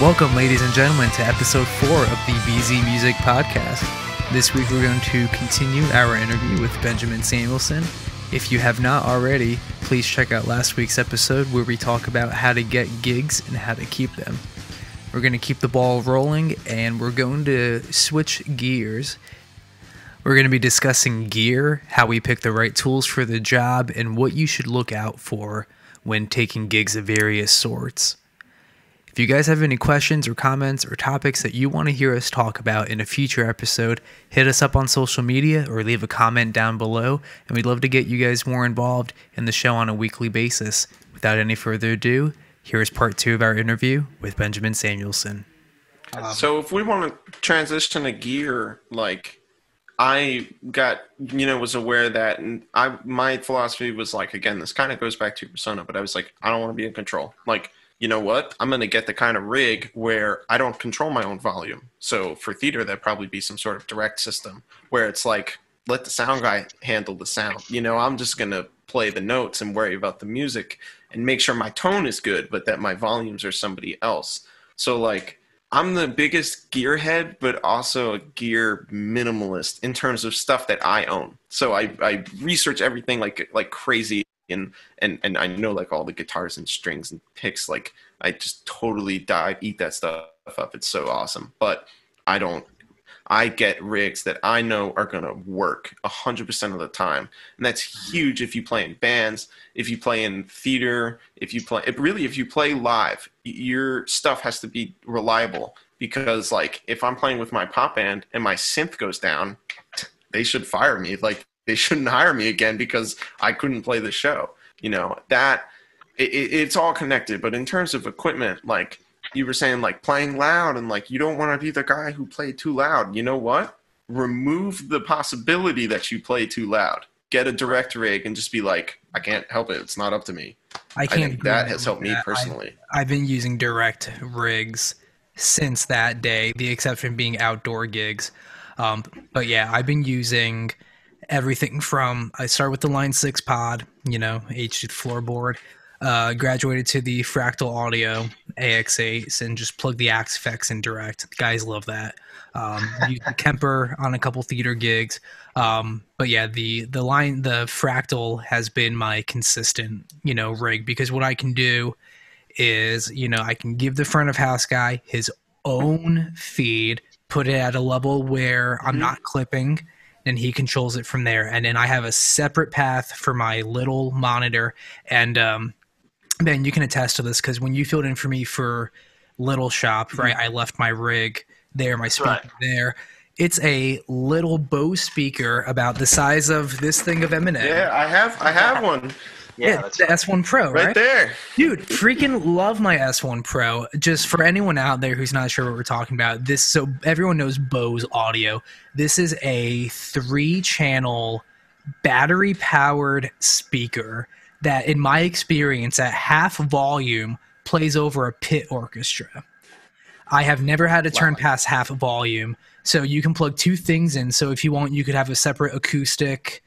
Welcome, ladies and gentlemen, to episode 4 of the BZ Music Podcast. This week we're going to continue our interview with Benjamin Samuelson. If you have not already, please check out last week's episode where we talk about how to get gigs and how to keep them. We're going to keep the ball rolling and we're going to switch gears. We're going to be discussing gear, how we pick the right tools for the job, and what you should look out for when taking gigs of various sorts. If you guys have any questions or comments or topics that you want to hear us talk about in a future episode, hit us up on social media or leave a comment down below, and we'd love to get you guys more involved in the show on a weekly basis. Without any further ado, here's part 2 of our interview with Benjamin Samuelson. So if we want to transition to gear, like I got, was aware that, and my philosophy was like, again, this kind of goes back to your persona, but I was like, I don't want to be in control. Like, you know what? I'm going to get the kind of rig where I don't control my own volume. So for theater, that'd probably be some sort of direct system where it's like, let the sound guy handle the sound. I'm just going to play the notes and worry about the music and make sure my tone is good, but that my volumes are somebody else. So like, I'm the biggest gearhead, but also a gear minimalist in terms of stuff that I own. So I research everything like crazy. And I know like all the guitars and strings and picks, like I just totally eat that stuff up. It's so awesome. But I get rigs that I know are going to work 100% of the time. And that's huge if you play in bands, if you play in theater, if you play live, your stuff has to be reliable, because like if I'm playing with my pop band and my synth goes down, they should fire me. Like, they shouldn't hire me again because I couldn't play the show. It's all connected. But in terms of equipment, like you were saying, like playing loud and like you don't want to be the guy who played too loud. You know what? Remove the possibility that you play too loud. Get a direct rig and just be like, I can't help it. It's not up to me. I think that has helped me personally. I've been using direct rigs since that day, the exception being outdoor gigs. But yeah, I've been using everything from, I started with the Line 6 pod, HD floorboard, graduated to the Fractal Audio AX8s and just plug the Axe effects in direct. Guys love that. Used the Kemper on a couple theater gigs. But yeah, the Fractal has been my consistent, rig, because what I can do is, I can give the front of house guy his own feed, put it at a level where I'm not clipping, and he controls it from there. And then I have a separate path for my little monitor. And Ben, you can attest to this, because when you filled in for me for Little Shop, right, I left my rig there, my speaker there. It's a little Bose speaker about the size of this thing of Eminem. Yeah, I have one. Yeah, the S1 Pro, right? Right there. Dude, freaking love my S1 Pro. Just for anyone out there who's not sure what we're talking about, so everyone knows Bose audio. This is a 3-channel battery-powered speaker that, in my experience, at half volume, plays over a pit orchestra. I have never had to turn past half volume, so you can plug 2 things in. So if you want, you could have a separate acoustic,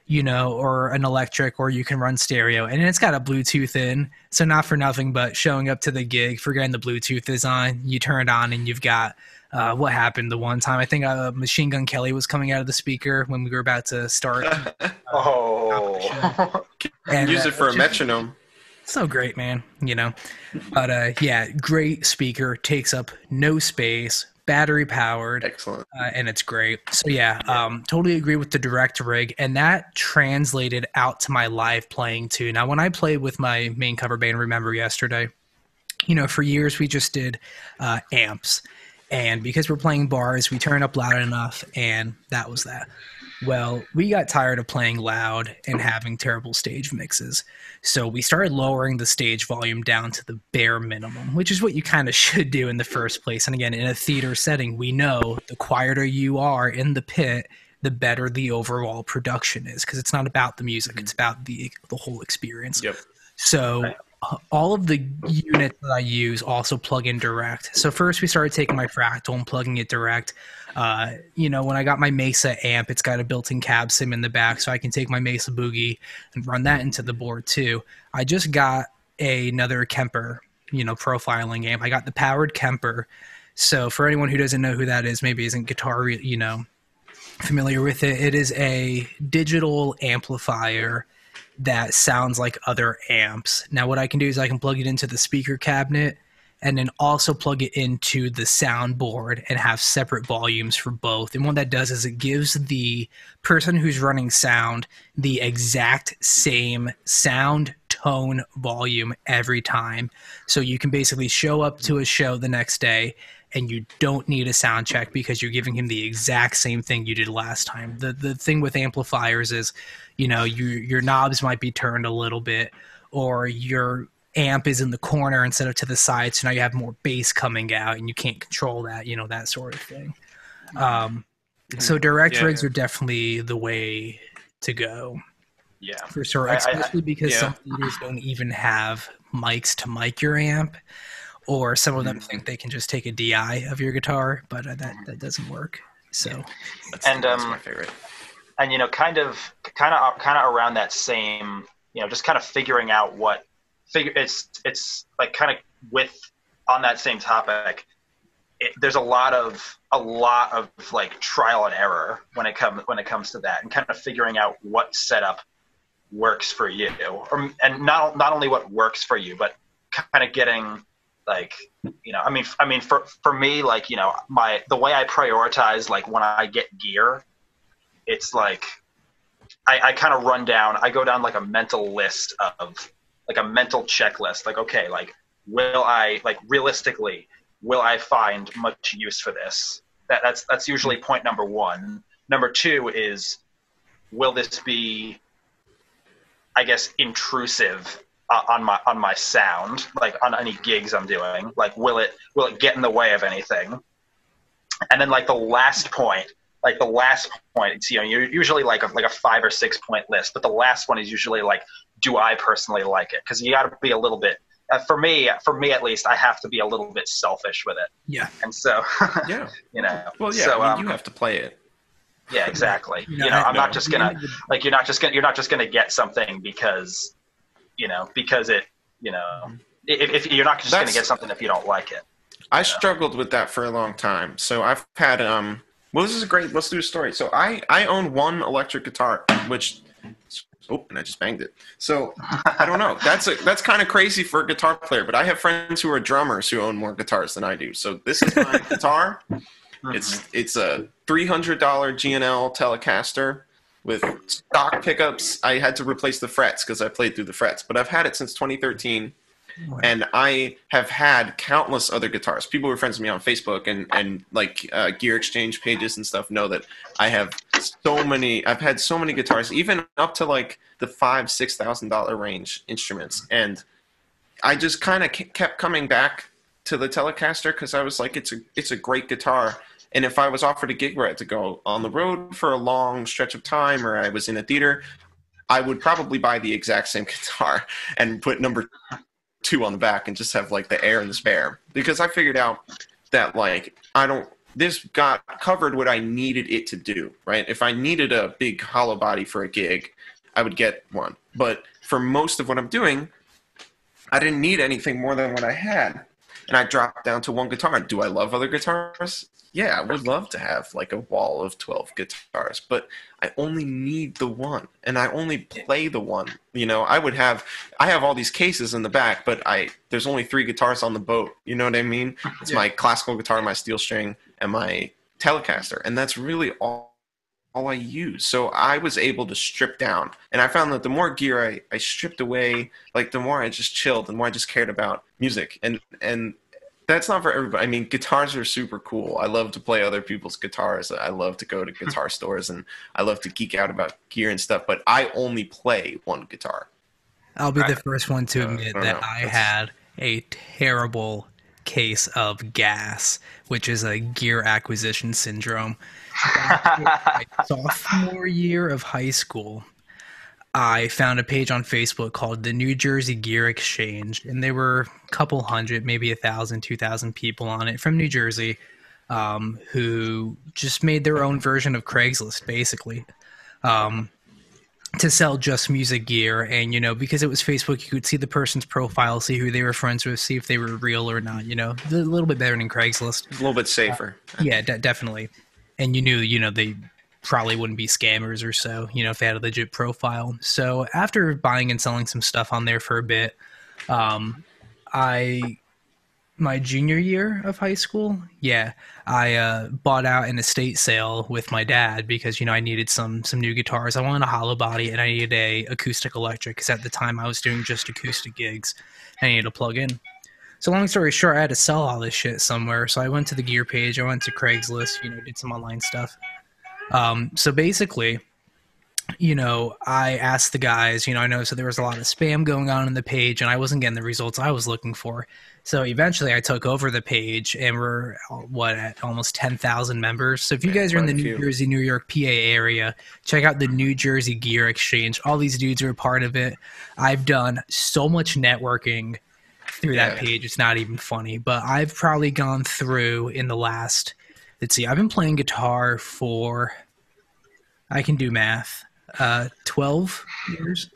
or an electric, or you can run stereo. And it's got a Bluetooth in, so not for nothing, but showing up to the gig, forgetting the Bluetooth is on, you turn it on, and you've got what happened the one time. I think Machine Gun Kelly was coming out of the speaker when we were about to start. And use it for a metronome. So great, man, But yeah, great speaker, takes up no space, battery powered. Excellent. And it's great. So yeah, totally agree with the direct rig, and that translated out to my live playing too. Now, when I played with my main cover band, Remember Yesterday, for years we just did amps, and because we're playing bars, we turn up loud enough, and that was that. Well, we got tired of playing loud and having terrible stage mixes, so we started lowering the stage volume down to the bare minimum, which is what you kind of should do in the first place. And again, in a theater setting, we know the quieter you are in the pit, the better the overall production is, because it's not about the music, it's about the whole experience. Yep. So all of the units that I use also plug in direct. So first we started taking my Fractal and plugging it direct. When I got my Mesa amp, it's got a built-in cab sim in the back, so I can take my Mesa Boogie and run that into the board too. I just got another Kemper profiling amp. I got the powered Kemper. So for anyone who doesn't know who that is, maybe isn't guitar, familiar with it, it is a digital amplifier that sounds like other amps. Now, what I can do is I can plug it into the speaker cabinet and then also plug it into the soundboard and have separate volumes for both. And what that does is it gives the person who's running sound the exact same sound, tone, volume every time. So you can basically show up to a show the next day and you don't need a sound check because you're giving him the exact same thing you did last time. The thing with amplifiers is, your knobs might be turned a little bit, or your amp is in the corner instead of to the side, so now you have more bass coming out and you can't control that, that sort of thing. So direct rigs are definitely the way to go. Yeah, for sure, especially because some theaters don't even have mics to mic your amp, or some of them think they can just take a DI of your guitar, but that doesn't work. So that's my favorite. And kind of around that same, just kind of figuring out it's like kind of on that same topic. There's a lot of like trial and error when it comes to that, and kind of figuring out what setup works for you, and not only what works for you, but kind of getting like, I mean for me, like, the way I prioritize, like when I get gear, it's like I kind of I go down like a mental list of like a mental checklist. Like, okay, like realistically, will I find much use for this? That's usually point number one. Number two is, will this be, I guess, intrusive on my sound, like on any gigs I'm doing? Like, will it get in the way of anything? And then like the last point, it's, usually like a 5 or 6 point list, but the last one is usually like, do I personally like it? Because you got to be a little bit, for me at least, I have to be a little bit selfish with it. Yeah. And so, Well, yeah, so, you have to play it. Yeah, exactly. I'm not just gonna, like, you're not just gonna get something because it, if you're not just gonna get something if you don't like it. I struggled with that for a long time. So I've had this is great. Let's do a story. So I own one electric guitar, which, and I just banged it. So I don't know. That's kind of crazy for a guitar player, but I have friends who are drummers who own more guitars than I do. So this is my guitar. It's a $300 G&L Telecaster with stock pickups. I had to replace the frets because I played through the frets, but I've had it since 2013. And I have had countless other guitars. People who are friends with me on Facebook and like gear exchange pages and stuff know that I have I've had so many guitars, even up to like the $5,000-$6,000 range instruments. And I just kind of kept coming back to the Telecaster because I was like, it's a great guitar. And if I was offered a gig where I had to go on the road for a long stretch of time, or I was in a theater, I would probably buy the exact same guitar and put number 2 on the back and just have like the air and the spare, because I figured out that like this got covered what I needed it to do, right? If I needed a big hollow body for a gig, I would get one. But for most of what I'm doing, I didn't need anything more than what I had. And I dropped down to one guitar. Do I love other guitars? Yeah, I would love to have like a wall of 12 guitars, but I only need the one, and I only play the one. I have all these cases in the back, but there's only 3 guitars on the boat. You know what I mean? It's my classical guitar, my steel string, and my Telecaster, and that's really all I use. So I was able to strip down, and I found that the more gear I stripped away, like the more I just chilled, the more I just cared about music, and that's not for everybody. I mean, guitars are super cool. I love to play other people's guitars. I love to go to guitar stores, and I love to geek out about gear and stuff, but I only play one guitar. I'll be the first one to admit that I had a terrible case of gas, which is a gear acquisition syndrome. Back in my sophomore year of high school, I found a page on Facebook called the New Jersey Gear Exchange, and there were a couple hundred, maybe 1,000, 2,000 people on it from New Jersey who just made their own version of Craigslist, basically. to sell just music gear. And, because it was Facebook, you could see the person's profile, see who they were friends with, see if they were real or not, a little bit better than Craigslist. A little bit safer. Yeah, definitely. And you knew, they probably wouldn't be scammers or so, if they had a legit profile. So after buying and selling some stuff on there for a bit, my junior year of high school, I bought out an estate sale with my dad because, I needed some new guitars. I wanted a hollow body and I needed a acoustic electric because at the time I was doing just acoustic gigs. I needed a plug in. So long story short, I had to sell all this shit somewhere. So I went to the gear page. I went to Craigslist, did some online stuff. So basically, I asked the guys, I noticed that there was a lot of spam going on the page and I wasn't getting the results I was looking for. So eventually I took over the page and we're at almost 10,000 members. So if you guys are in the New Jersey, New York, PA area, check out the New Jersey Gear Exchange. All these dudes are a part of it. I've done so much networking through that page. It's not even funny, but I've probably gone through in the last, I've been playing guitar for, I can do math, 12 years,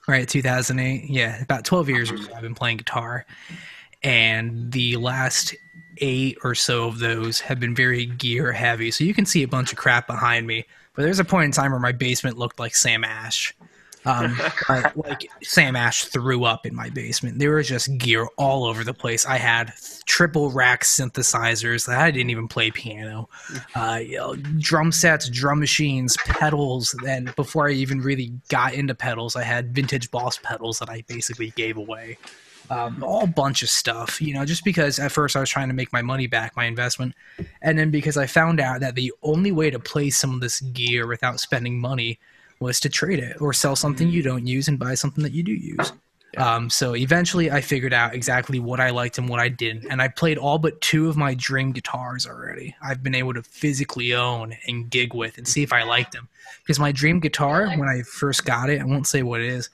right? 2008. Yeah, about 12 years or so I've been playing guitar. And the last 8 or so of those have been very gear heavy. So you can see a bunch of crap behind me. But there's a point in time where my basement looked like Sam Ash. Like Sam Ash threw up in my basement. There was just gear all over the place. I had triple rack synthesizers. I didn't even play piano. Drum sets, drum machines, pedals. And before I even really got into pedals, I had vintage Boss pedals that I basically gave away. All bunch of stuff, just because at first I was trying to make my money back, my investment. And then because I found out that the only way to play some of this gear without spending money was to trade it or sell something you don't use and buy something that you do use. So eventually I figured out exactly what I liked and what I didn't. And I played all but 2 of my dream guitars already. I've been able to physically own and gig with and see if I liked them. Because my dream guitar, when I first got it, I won't say what it is,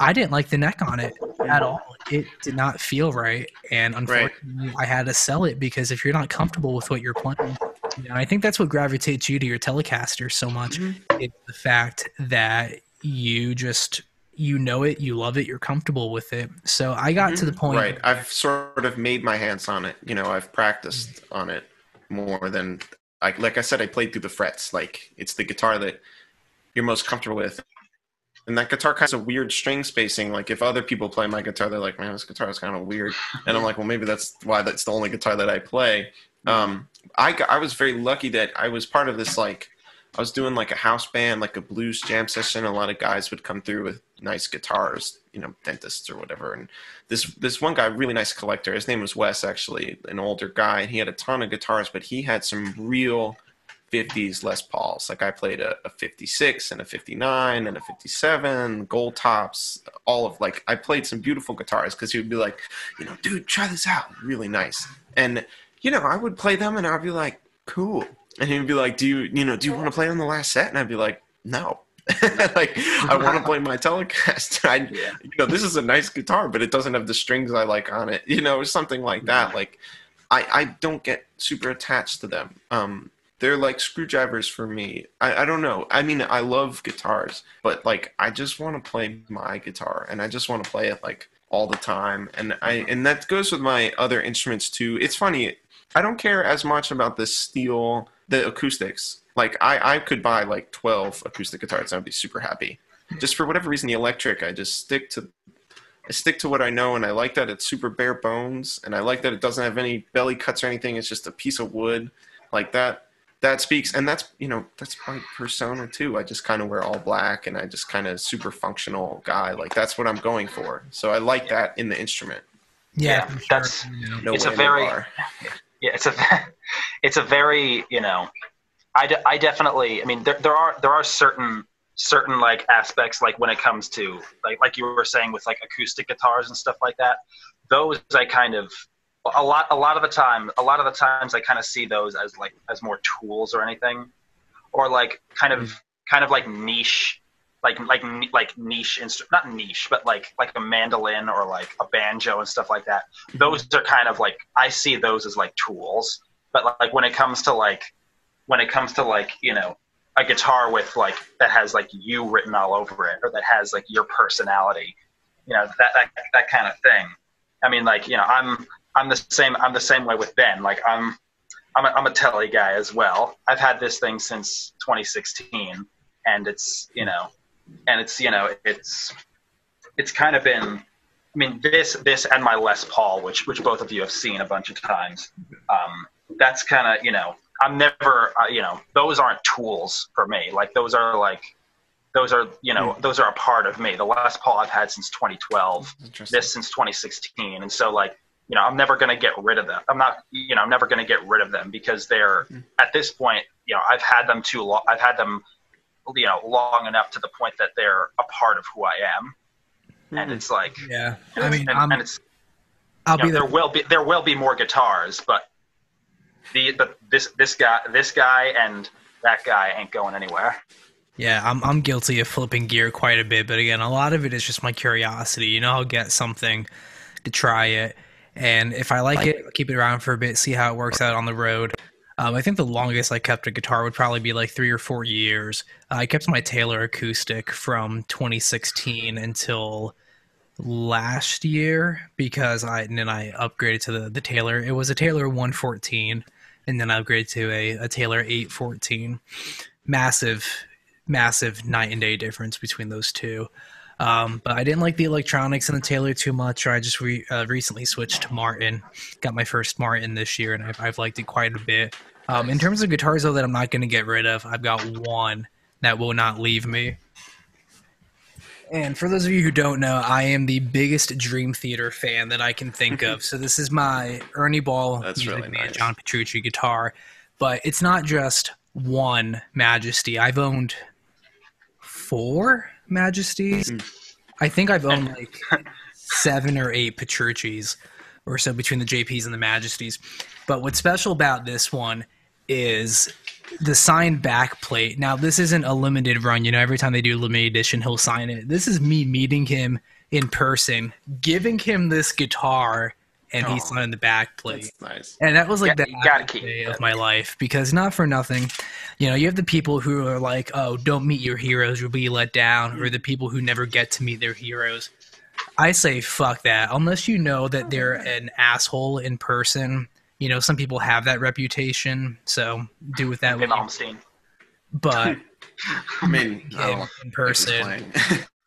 I didn't like the neck on it at all. It did not feel right. And unfortunately, I had to sell it because if you're not comfortable with what you're playing, I think that's what gravitates you to your Telecaster so much. It's the fact that you just, it, you love it, you're comfortable with it. So I got to the point. Right. I've sort of made my hands on it. I've practiced on it more than, like I said, I played through the frets. Like, it's the guitar that you're most comfortable with. And that guitar kind of weird string spacing. Like, if other people play my guitar, they're like, man, this guitar is kind of weird. And I'm like, well, maybe that's why that's the only guitar that I play. I was very lucky that I was part of this, like, I was doing like a house band, like a blues jam session. A lot of guys would come through with nice guitars, dentists or whatever. And this one guy, really nice collector, his name was Wes, actually, an older guy. And he had a ton of guitars, but he had some real 50s Les Pauls. Like, I played a 56 and a 59 and a 57, gold tops, I played some beautiful guitars because he would be like, dude, try this out. Really nice. And, I would play them and I'd be like, cool. And he would be like, do you want to play on the last set? And I'd be like, no. Like, I want to play my Telecaster. This is a nice guitar, but it doesn't have the strings I like on it, or something like that. Like, I don't get super attached to them. They're like screwdrivers for me. I don't know. I mean, I love guitars, but like, I just want to play my guitar and I just want to play it like all the time. And that goes with my other instruments too. It's funny. I don't care as much about the acoustics. Like, I could buy like 12 acoustic guitars and I'd be super happy. Just for whatever reason, the electric, I just stick to what I know, and I like that it's super bare bones, and I like that it doesn't have any belly cuts or anything. It's just a piece of wood like that. That speaks, and that's my persona too. I just kind of wear all black, and I just kind of super functional guy. Like, that's what I'm going for. So I like that in the instrument. Yeah, that's it's a very it's a very I definitely, I mean, there are certain like aspects, like when it comes to like you were saying with like acoustic guitars and stuff like that. Those I kind of a lot of the times I kind of see those as more tools or anything, or like kind of like niche, like niche not niche, but like a mandolin or like a banjo and stuff like that. Those are kind of like, I see those as like tools, but like when it comes to like a guitar with like that has like you written all over it, or that has like your personality, that kind of thing. I mean, like, I'm the same way with Ben. Like I'm a telly guy as well. I've had this thing since 2016, and it's kind of been, I mean, this and my Les Paul, which both of you have seen a bunch of times. That's kind of, I'm never, those aren't tools for me. Like those are a part of me. The Les Paul I've had since 2012, this since 2016. And so like, I'm never going to get rid of them. I'm never going to get rid of them because they're at this point, I've had them too long. I've had them, long enough to the point that they're a part of who I am. And it's like, yeah, I mean, and it's, there will be more guitars, but this guy and that guy ain't going anywhere. Yeah, I'm guilty of flipping gear quite a bit, but again, a lot of it is just my curiosity. I'll get something to try it, and if I like it, I'll keep it around for a bit, see how it works out on the road. I think the longest I kept a guitar would probably be like 3 or 4 years. I kept my Taylor acoustic from 2016 until last year because I upgraded to the Taylor. It was a Taylor 114, and then I upgraded to a Taylor 814. Massive night and day difference between those two. But I didn't like the electronics in the Taylor too much. Or I just recently switched to Martin. Got my first Martin this year, and I've liked it quite a bit. In terms of guitars, though, that I'm not going to get rid of, I've got one that will not leave me. And for those of you who don't know, I am the biggest Dream Theater fan that I can think of. So this is my Ernie Ball Music Man, John Petrucci guitar. But it's not just one Majesty. I've owned 4 Majesties. I think I've owned like 7 or 8 Petrucci's or so between the JPs and the Majesties. But what's special about this one is the signed back plate. Now, this isn't a limited run. Every time they do a limited edition, he'll sign it. This is me meeting him in person, giving him this guitar, and he signed the back plate. That's nice. And that was like the happiest day of my life, because not for nothing, you have the people who are like, oh, don't meet your heroes, you'll be let down, or the people who never get to meet their heroes. I say fuck that. Unless you know that they're an asshole in person. Some people have that reputation, so do with that. But I mean, in person,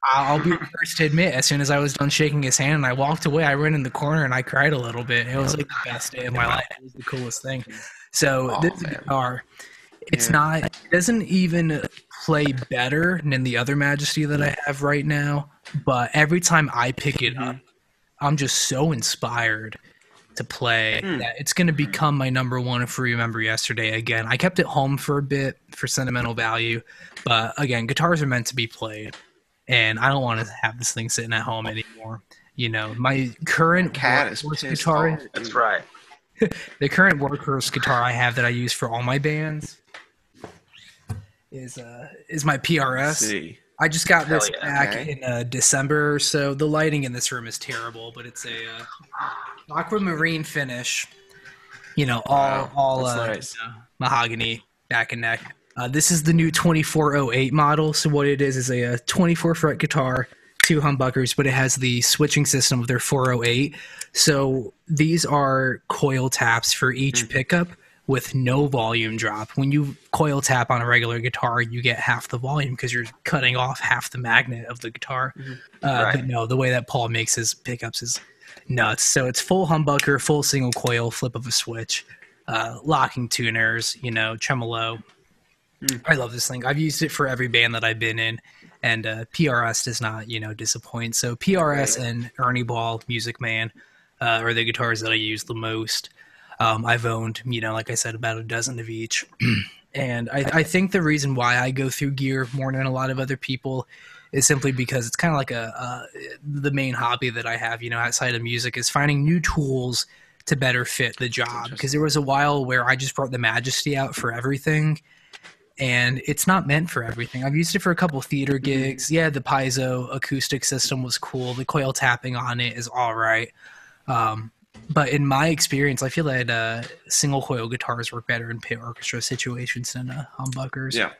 I'll be the first to admit, as soon as I was done shaking his hand and I walked away, I ran in the corner and I cried a little bit. It was like the best day of my life. It was the coolest thing. So this guitar, it doesn't even play better than the other Majesty that I have right now. But every time I pick it up, I'm just so inspired to play that it's going to become my number one if we remember yesterday again. I kept it home for a bit for sentimental value, but again, guitars are meant to be played, and I don't want to have this thing sitting at home anymore. My current workhorse guitar. That's right. The current workhorse guitar I have that I use for all my bands is my PRS. I just got this back in December, so the lighting in this room is terrible, but it's a aquamarine finish, all nice. mahogany back and neck. This is the new 2408 model, so what it is a 24-fret guitar, 2 humbuckers, but it has the switching system of their 408. So these are coil taps for each pickup with no volume drop. When you coil tap on a regular guitar, you get half the volume because you're cutting off half the magnet of the guitar. But no, the way that Paul makes his pickups is nuts. So it's full humbucker, full single coil, flip of a switch, locking tuners, tremolo. I love this thing. I've used it for every band that I've been in, and PRS does not, disappoint. So PRS and Ernie Ball, Music Man, are the guitars that I use the most. I've owned, like I said, about a dozen of each. And I think the reason why I go through gear more than a lot of other people is simply because it's kind of like the main hobby that I have, outside of music, is finding new tools to better fit the job. Because there was a while where I just brought the Majesty out for everything, and it's not meant for everything. I've used it for a couple theater gigs. Yeah, the piezo acoustic system was cool. The coil tapping on it is all right. But in my experience, I feel that single coil guitars work better in pit orchestra situations than humbuckers. Yeah.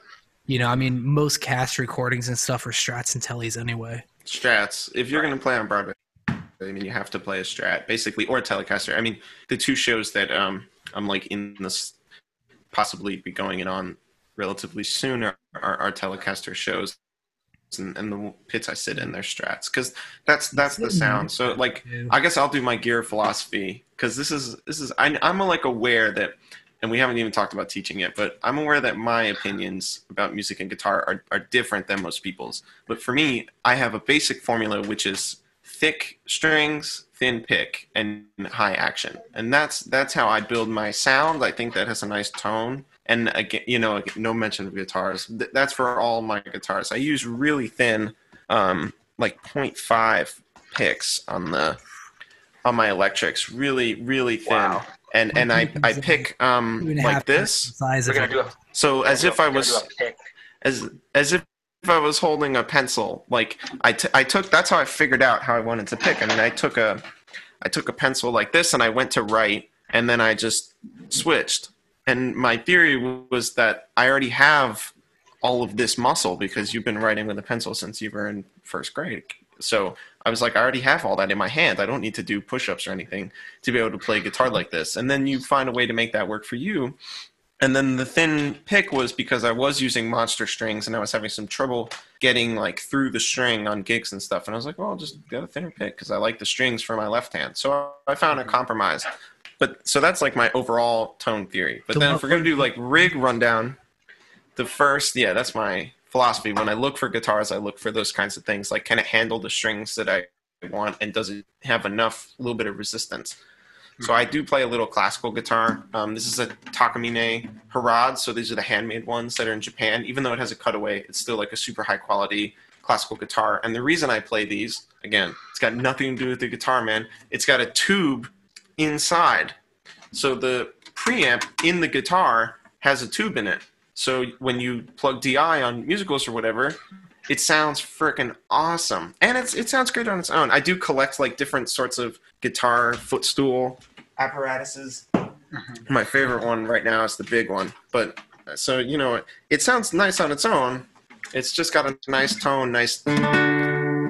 You know, I mean, most cast recordings and stuff are Strats and Tellies anyway. Strats. If you're going to play on Broadway, I mean, you have to play a Strat, basically, or a Telecaster. I mean, the two shows that I'm like in this possibly be going in on relatively soon are Telecaster shows, and the pits I sit in, they're Strats, because that's the sound. So like, I guess I'll do my gear philosophy, because this is I'm like aware that, and we haven't even talked about teaching yet, but I'm aware that my opinions about music and guitar are different than most people's. But for me, I have a basic formula, which is thick strings, thin pick, and high action. And that's how I build my sound. I think that has a nice tone. And again, you know, no mention of guitars. That's for all my guitars. I use really thin, like 0.5 picks on my electrics, really, really thin. Wow. And I pick like this. So as if I was holding a pencil. Like I took, that's how I figured out how I wanted to pick. I mean, I took a pencil like this, and I went to write, and then I just switched. And my theory was that I already have all of this muscle, because you've been writing with a pencil since you were in first grade. So I was like, I already have all that in my hand. I don't need to do push-ups or anything to be able to play guitar like this. And then you find a way to make that work for you. And then the thin pick was because I was using monster strings, and I was having some trouble getting like through the string on gigs and stuff. And I was like, well, I'll just get a thinner pick because I like the strings for my left hand. So I found a compromise. But so that's like my overall tone theory. But then if we're going to do like rig rundown, that's my philosophy. When I look for guitars, I look for those kinds of things. Like, can it handle the strings that I want, and does it have enough, little bit of resistance? So I do play a little classical guitar. This is a Takamine Harad, so these are the handmade ones that are in Japan. Even though it has a cutaway, it's still like a super high quality classical guitar. And the reason I play these, again, it's got nothing to do with the guitar, man. It's got a tube inside. So the preamp in the guitar has a tube in it. So when you plug DI on musicals or whatever, it sounds freaking awesome. And it sounds great on its own. I do collect like different sorts of guitar footstool apparatuses. My favorite one right now is the big one. But so, you know, it sounds nice on its own. It's just got a nice tone,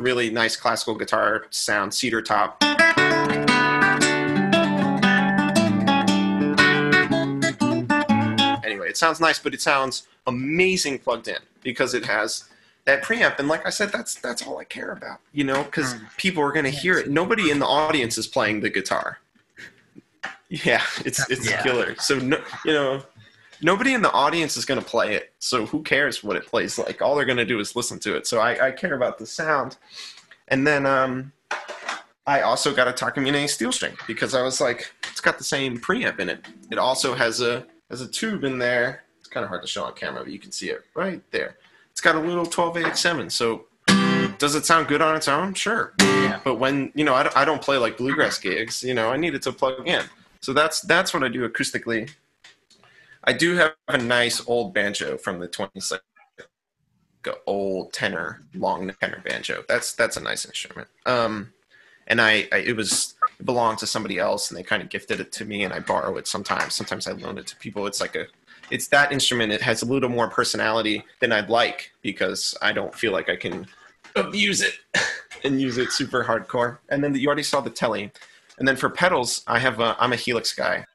really nice classical guitar sound, cedar top. Anyway, it sounds nice, but it sounds amazing plugged in because it has that preamp. And like I said, that's all I care about, you know, because people are going to hear it. Nobody in the audience is playing the guitar. Yeah, it's killer. So, you know, nobody in the audience is going to play it. So who cares what it plays like? All they're going to do is listen to it. So I care about the sound. And then I also got a Takamine steel string because I was like, it's got the same preamp in it. It also has a tube in there. It's kind of hard to show on camera, but you can see it right there. It's got a little 12AX7. So does it sound good on its own? Sure. Yeah. But when, you know, I don't play like bluegrass gigs, you know, I need it to plug in. So that's what I do acoustically. I do have a nice old banjo from the 20s, like an old tenor, long tenor banjo. That's a nice instrument. And it belonged to somebody else, and they kind of gifted it to me, and I borrow it sometimes. Sometimes I loan it to people. It's that instrument. It has a little more personality than I'd like because I don't feel like I can abuse it and use it super hardcore. And then you already saw the telly. And then for pedals, I'm a Helix guy.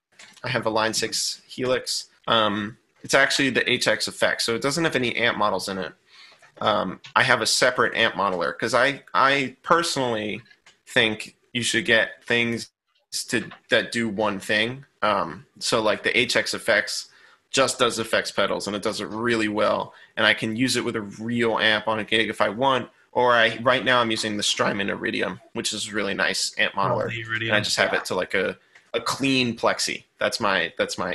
I have a Line 6 Helix. It's actually the HX effect, so it doesn't have any amp models in it. I have a separate amp modeler because I personally think you should get things that do one thing. So like the HX effects just does effects pedals, and it does it really well. And I can use it with a real amp on a gig if I want. Or right now I'm using the Strymon Iridium, which is a really nice amp modeler. And I just have it to like a clean plexi. That's my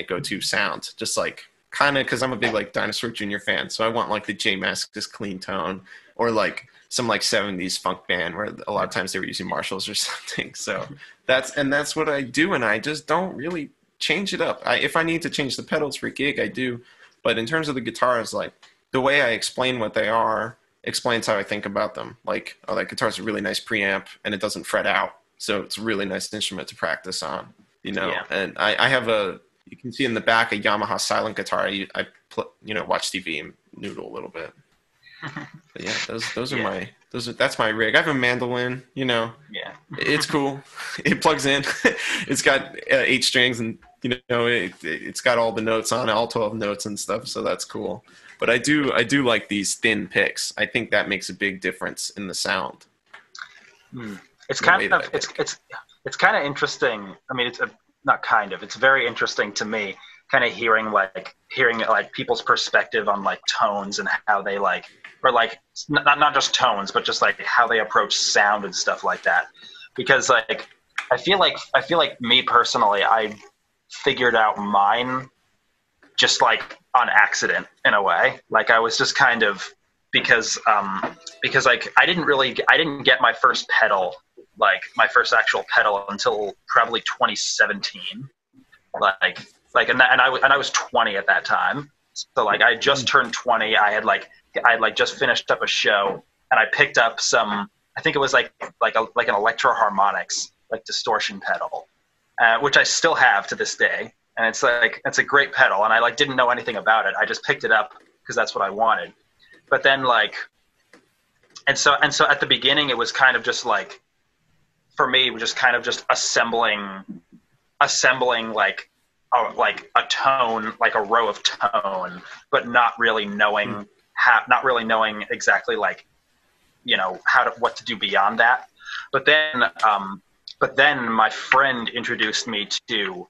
go-to sound. Just like kind of because I'm a big like Dinosaur Jr. fan, so I want like the J Mascis clean tone, or like some like 70s funk band where a lot of times they were using Marshalls or something. So that's what I do, and I just don't really change it up. If I need to change the pedals for a gig, I do. But in terms of the guitars, like the way I explain what they are explains how I think about them. Like, oh, that guitar's a really nice preamp and it doesn't fret out, so it's a really nice instrument to practice on, you know. Yeah. And I have a You can see in the back a Yamaha silent guitar. I watch TV and noodle a little bit. But yeah, those are that's my rig. I have a mandolin. Yeah. It's cool. It plugs in. It's got 8 strings, and it's got all the notes on it, all 12 notes and stuff. So that's cool. But I do like these thin picks. I think that makes a big difference in the sound. It's kind of interesting. I mean, it's very interesting to me, kind of hearing people's perspective on like tones and how they like, or like not just tones, but just like how they approach sound and stuff like that. Because like I feel like me personally, I figured out mine just like on accident in a way. Like I was just kind of because like I didn't get my first pedal, like my first actual pedal, until probably 2017. And I was 20 at that time. So like I just turned 20. I had just finished up a show, and I picked up some, I think it was like an Electro Harmonix like distortion pedal, which I still have to this day. And it's a great pedal, and I like didn't know anything about it. I just picked it up because that's what I wanted. But then and so at the beginning it was kind of just like, for me, it was just kind of just assembling like a tone, like a row of tone, but not really knowing exactly like, what to do beyond that. But then my friend introduced me to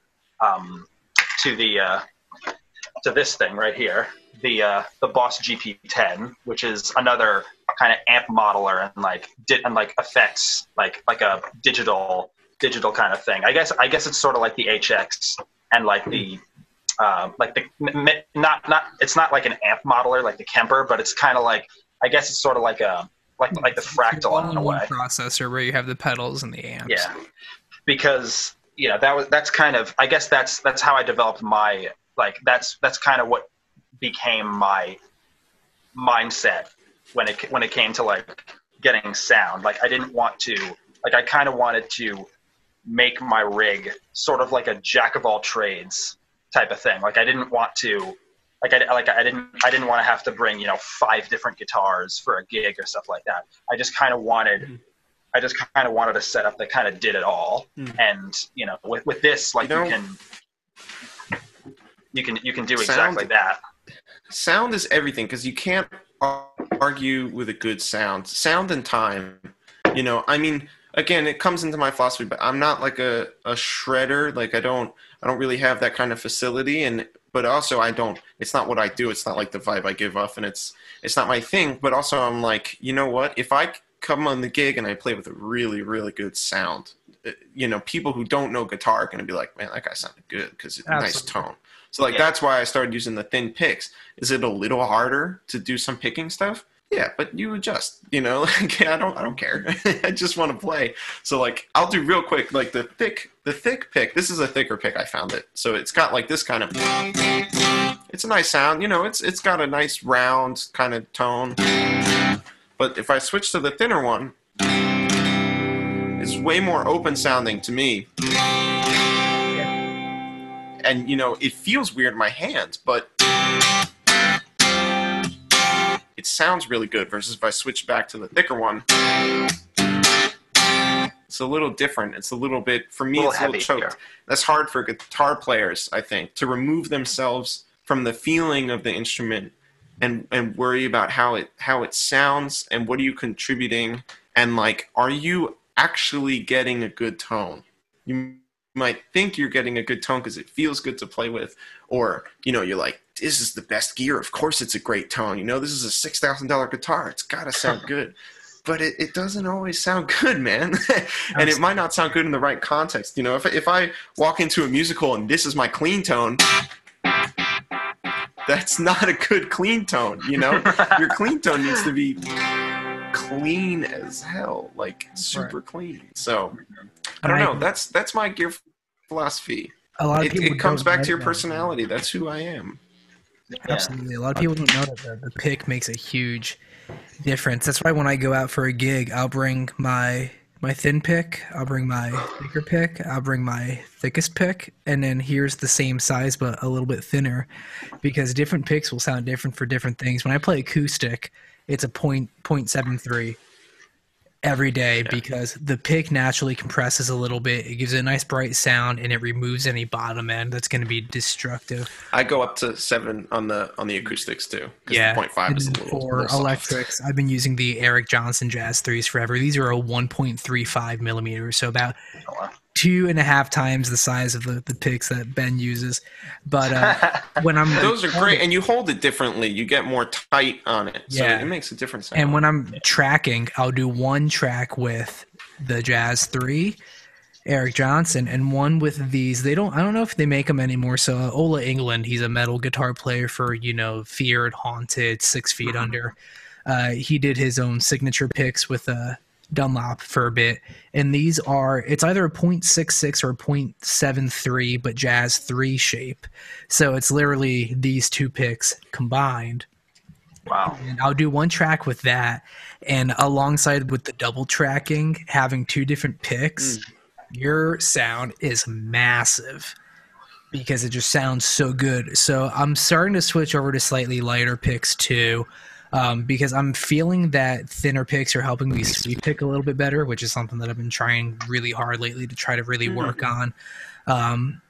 this thing right here, the Boss GP10, which is another kind of amp modeler and effects, like a digital kind of thing. I guess it's sort of like the HX and like the it's not like an amp modeler like the Kemper, but it's kind of like, I guess it's sort of like the Fractal in a way. Processor where you have the pedals and the amps. Yeah, because that's kind of, I guess that's how I developed my, like that's kind of what became my mindset when it came to like getting sound. Like I didn't want to, like I kind of wanted to make my rig sort of like a jack of all trades type of thing. Like I didn't want to, I didn't want to have to bring 5 different guitars for a gig or stuff like that. I just kind of wanted a setup that kind of did it all. And with this, like you can do exactly that. Sound is everything, because you can't argue with a good sound. Sound and time. I mean, again, it comes into my philosophy, but I'm not like a shredder. Like I don't really have that kind of facility, but also it's not what I do. It's not like the vibe I give off, and it's not my thing. But also I'm like, you know what? If I come on the gig and I play with a really, really good sound, people who don't know guitar are going to be like, man, that guy sounded good because it's a nice tone. So that's why I started using the thin picks. Is it a little harder to do some picking stuff? Yeah, but you adjust, like, I don't care. I just want to play. So like, I'll do real quick, like the thick pick. This is a thicker pick. I found it. So it's got like this kind of, it's a nice sound. It's got a nice round kind of tone. But if I switch to the thinner one, it's way more open sounding to me. And, it feels weird in my hands, but it sounds really good versus if I switch back to the thicker one. It's a little different. It's a little bit, for me, it's a little choked. That's hard for guitar players, I think, to remove themselves from the feeling of the instrument and worry about how it sounds and what are you contributing, and like, are you actually getting a good tone? You might think you're getting a good tone because it feels good to play with, or you're like, this is the best gear, of course it's a great tone, this is a $6,000 guitar, it's gotta sound good. But it doesn't always sound good, man. And it might not sound good in the right context. If I walk into a musical and this is my clean tone, that's not a good clean tone. Your clean tone needs to be clean as hell, like super clean. So I don't know. That's my gear philosophy. A lot of people it comes back to your personality. That's who I am. Absolutely. A lot of people don't know that the pick makes a huge difference. That's why when I go out for a gig, I'll bring my my thin pick, I'll bring my thicker pick, I'll bring my thickest pick, and then here's the same size but a little bit thinner, because different picks will sound different for different things. When I play acoustic, it's a .73 every day because the pick naturally compresses a little bit. It gives it a nice bright sound and it removes any bottom end that's going to be destructive. I go up to 7 on the acoustics too. Yeah. The 0.5 is a for little electrics, soft. I've been using the Eric Johnson Jazz 3s forever. These are a 1.35 millimeters, so about 2.5 times the size of the picks that Ben uses. But when I'm those are great, and you hold it differently. You get more tight on it, so it makes a difference. And when I'm tracking, I'll do one track with the Jazz 3, Eric Johnson, and one with these. I don't know if they make them anymore. So Ola England, he's a metal guitar player for Feared, Haunted, 6 Feet Under. He did his own signature picks with Dunlop for a bit, and these it's either a .66 or a .73 but Jazz 3 shape, so it's literally these two picks combined. Wow. And I'll do one track with that, and alongside with the double tracking, having two different picks, your sound is massive because it just sounds so good. So I'm starting to switch over to slightly lighter picks too, because I'm feeling that thinner picks are helping me sweep pick a little bit better, which is something that I've been trying really hard lately to try to really work on. I'm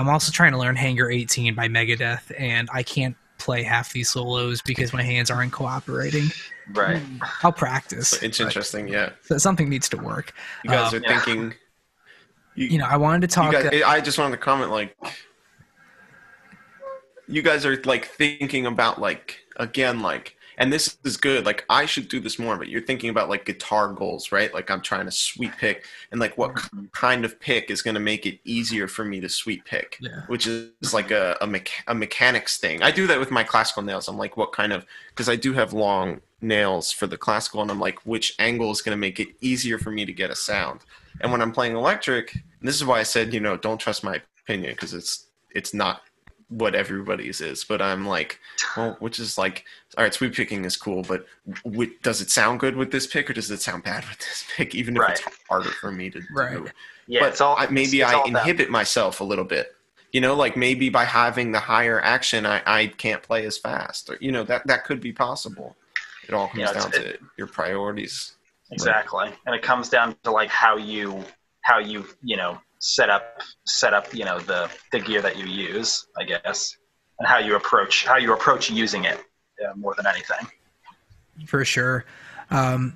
also trying to learn Hangar 18 by Megadeth, and I can't play half these solos because my hands aren't cooperating. Right. I'll practice. It's interesting, yeah. So something needs to work. You guys are thinking... I wanted to talk... I just wanted to comment, you guys are, thinking about, and this is good. I should do this more, but you're thinking about guitar goals, right? I'm trying to sweep pick, and what kind of pick is going to make it easier for me to sweep pick, which is a mechanics thing. I do that with my classical nails. I'm what kind of, because I do have long nails for the classical, and I'm which angle is going to make it easier for me to get a sound. And when I'm playing electric, and this is why I said, don't trust my opinion because it's not what everybody's is, but I'm which is all right, sweep picking is cool, but does it sound good with this pick or does it sound bad with this pick, even if it's harder for me to do? Yeah, but maybe I inhibit myself a little bit, maybe by having the higher action, I can't play as fast, or that could be possible. It all comes down to your priorities. Exactly. And it comes down to how you set up the gear that you use, I guess, and how you approach using it more than anything. For sure. I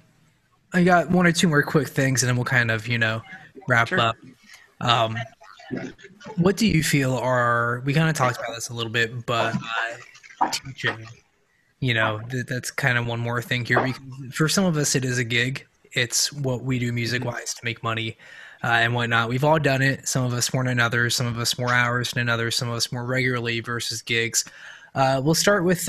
got one or two more quick things and then we'll kind of, wrap up. What do you feel we kind of talked about this a little bit, but teaching, that's kind of one more thing here, because for some of us it is a gig. It's what we do music wise to make money and whatnot. We've all done it. Some of us more than others, some of us more hours than others, some of us more regularly versus gigs. We'll start with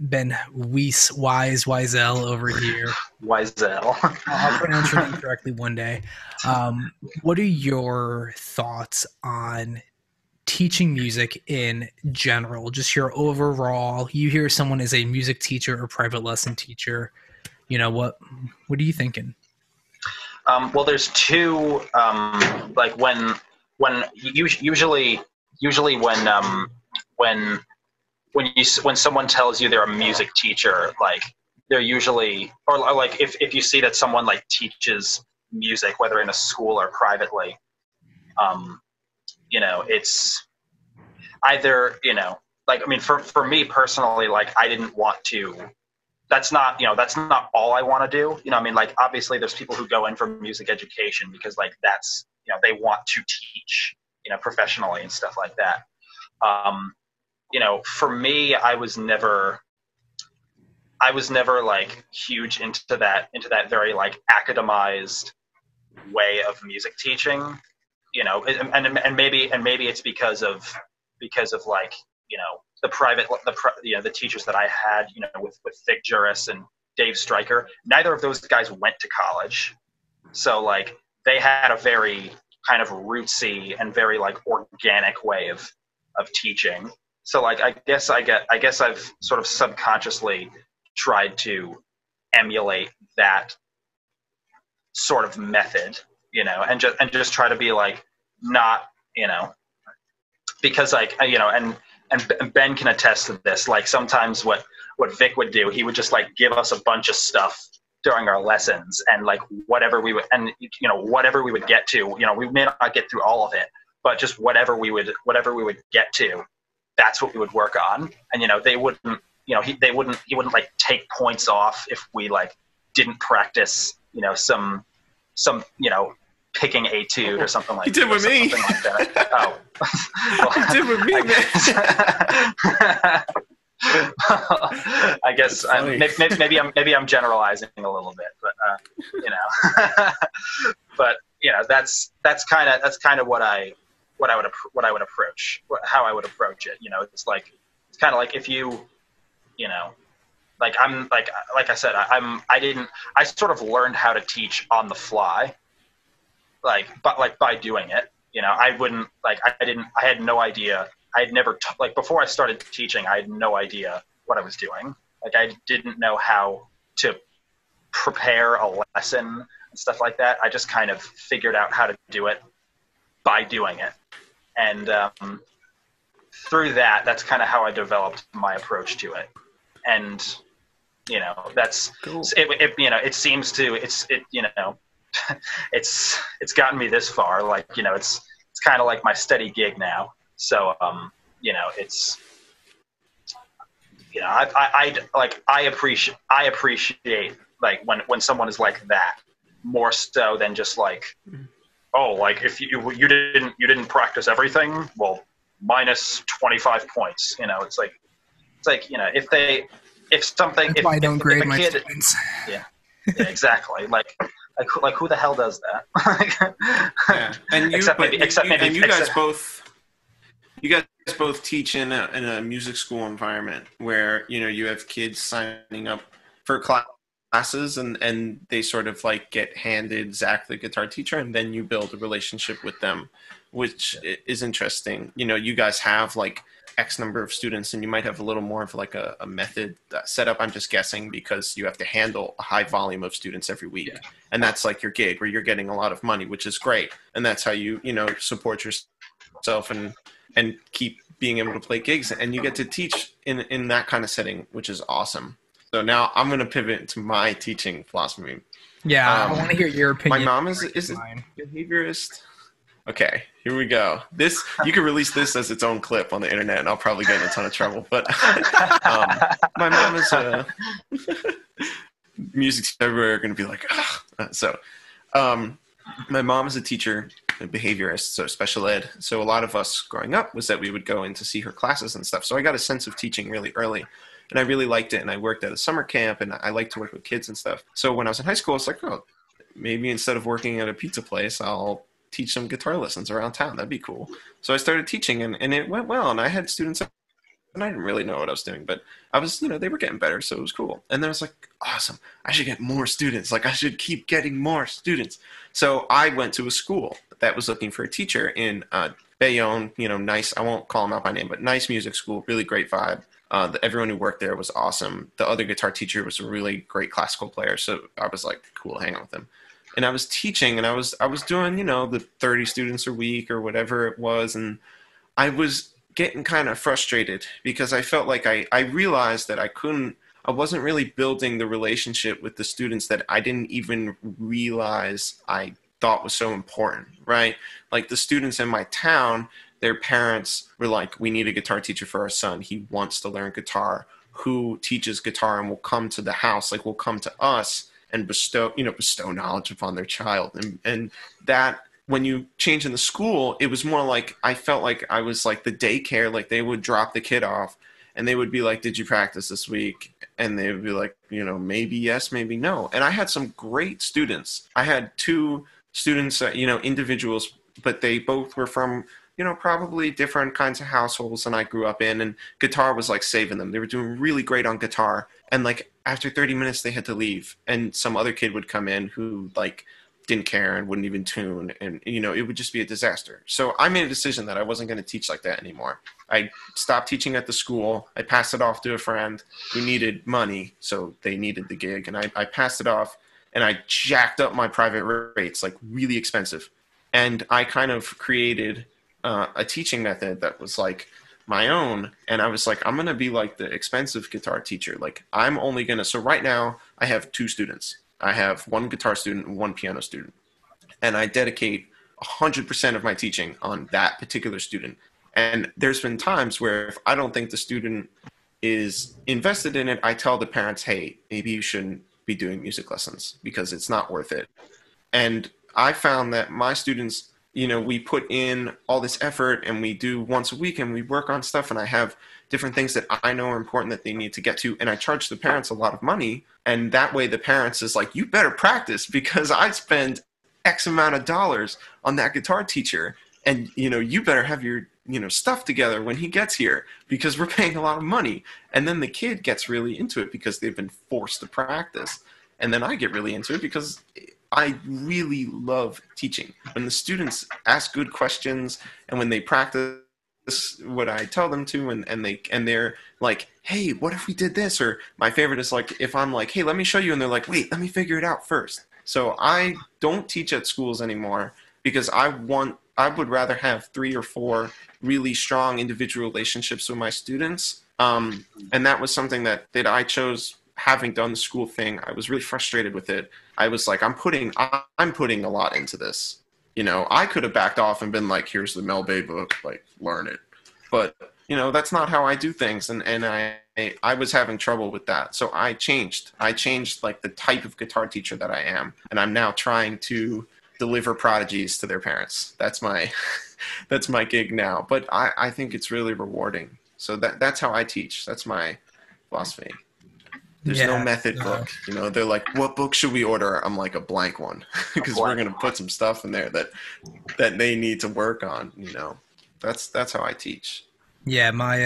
Ben Weisel over here. Weisel. I'll pronounce your name correctly one day. What are your thoughts on teaching music in general? Just your overall, you hear someone is a music teacher or private lesson teacher. What are you thinking? Well, there's two, usually when someone tells you they're a music teacher, they're usually, or if you see that someone teaches music, whether in a school or privately, it's either, for me personally, I didn't want to, that's not all I want to do. Obviously there's people who go in for music education because that's, they want to teach, professionally and stuff like that. For me, I was never huge into that very academized way of music teaching, and maybe it's because of the teachers that I had, with Vic Juris and Dave Stryker. Neither of those guys went to college, so they had a very kind of rootsy and very organic way of teaching. So I guess I've sort of subconsciously tried to emulate that sort of method, and just try to be like, not, because like, and Ben can attest to this. Like sometimes what Vic would do, he would just like give us a bunch of stuff during our lessons, and like whatever we would get to, we may not get through all of it, but just whatever we would get to, that's what we would work on. And they wouldn't, he wouldn't like take points off if we like didn't practice, some picking etude or something like that. He did with me. Like that. Oh, well, he did with me, man. I guess maybe I'm generalizing a little bit, but but that's kind of what I would approach, how I would approach it. It's kind of like if you like I'm like I said, I sort of learned how to teach on the fly, but by doing it. I wouldn't like I had no idea. I had never like before I started teaching, I had no idea what I was doing. Like I didn't know how to prepare a lesson and stuff like that. I just kind of figured out how to do it by doing it. And through that's kind of how I developed my approach to it. And that's cool. It seems to it's gotten me this far. Like it's kind of like my steady gig now. So it's I appreciate like when someone is like that more so than just like, oh, like if you didn't practice everything, well, minus 25 points. It's like if something That's why I don't if grade a my kid, students. yeah, exactly. Like who the hell does that? Yeah. And you guys both teach in a music school environment where you have kids signing up for classes and they sort of like get handed Zach the guitar teacher, and then you build a relationship with them, which is interesting. You guys have like X number of students, and you might have a little more of like a method set up. I'm just guessing because you have to handle a high volume of students every week. Yeah. And that's like your gig where you're getting a lot of money, which is great. And that's how you support yourself and keep being able to play gigs. And you get to teach in that kind of setting, which is awesome. So now I'm going to pivot to my teaching philosophy. Yeah, I want to hear your opinion. My mom is a behaviorist. Okay, here we go. This you can release this as its own clip on the internet, and I'll probably get in a ton of trouble. But my mom is a music teacher. Everywhere are going to be like, my mom is a teacher, a behaviorist, so special ed. So a lot of us growing up was that we would go in to see her classes and stuff. So I got a sense of teaching really early, and I really liked it. And I worked at a summer camp, and I like to work with kids and stuff. So when I was in high school, I was like, oh, maybe instead of working at a pizza place, I'll teach some guitar lessons around town. That'd be cool. So I started teaching, and it went well. And I had students, and I didn't really know what I was doing, but I was, they were getting better, so it was cool. And then I was like, awesome, I should get more students. Like, I should keep getting more students. So I went to a school that was looking for a teacher in Bayonne, nice, I won't call them out by name, but nice music school, really great vibe. Everyone who worked there was awesome. The other guitar teacher was a really great classical player, so I was like, cool, hang out with him. And I was teaching, and I was doing, the 30 students a week or whatever it was, and I was getting kind of frustrated because I felt like I realized that I wasn't really building the relationship with the students that I didn't even realize I thought was so important, right? Like the students in my town, their parents were like, we need a guitar teacher for our son. He wants to learn guitar. Who teaches guitar and will come to the house, like will come to us and bestow knowledge upon their child. And that when you change in the school, it was more like I felt like I was like the daycare, like they would drop the kid off and they would be like, did you practice this week? And they would be like, maybe yes, maybe no. And I had some great students. I had two students, individuals, but they both were from, probably different kinds of households than I grew up in. And guitar was like saving them. They were doing really great on guitar. And like after 30 minutes, they had to leave. And some other kid would come in who like didn't care and wouldn't even tune. And, it would just be a disaster. So I made a decision that I wasn't going to teach like that anymore. I stopped teaching at the school. I passed it off to a friend who needed money. So they needed the gig. And I passed it off. and I jacked up my private rates, like really expensive. And I kind of created a teaching method that was like my own. And I was like, I'm going to be like the expensive guitar teacher. Like I'm only going to, so right now I have 2 students. I have 1 guitar student and 1 piano student. And I dedicate 100% of my teaching on that particular student. And there's been times where if I don't think the student is invested in it, I tell the parents, hey, maybe you shouldn't be doing music lessons because it's not worth it. And I found that my students, we put in all this effort and we do once a week and we work on stuff, and I have different things that I know are important that they need to get to, and I charge the parents a lot of money. And that way the parents is like, you better practice because I spend X amount of dollars on that guitar teacher, and you better have your stuff together when he gets here because we're paying a lot of money. And then the kid gets really into it because they've been forced to practice, and then I get really into it because I really love teaching. When the students ask good questions and when they practice what I tell them to, and they're like, hey, what if we did this? Or my favorite is like if I'm like, hey, let me show you, and they're like, wait, let me figure it out first. So I don't teach at schools anymore because I would rather have 3 or 4 really strong individual relationships with my students. And that was something that I chose. Having done the school thing, I was really frustrated with it. I was like, I'm putting a lot into this. I could have backed off and been like, here's the Mel Bay book, like learn it. But that's not how I do things, and I was having trouble with that. So I changed like the type of guitar teacher that I am, and I'm now trying to deliver prodigies to their parents. That's my gig now. But I think it's really rewarding. So that's how I teach. That's my philosophy. There's no method book. They're like, what book should we order? I'm like, a blank one, because we're going to put some stuff in there that they need to work on. That's how I teach. Yeah, my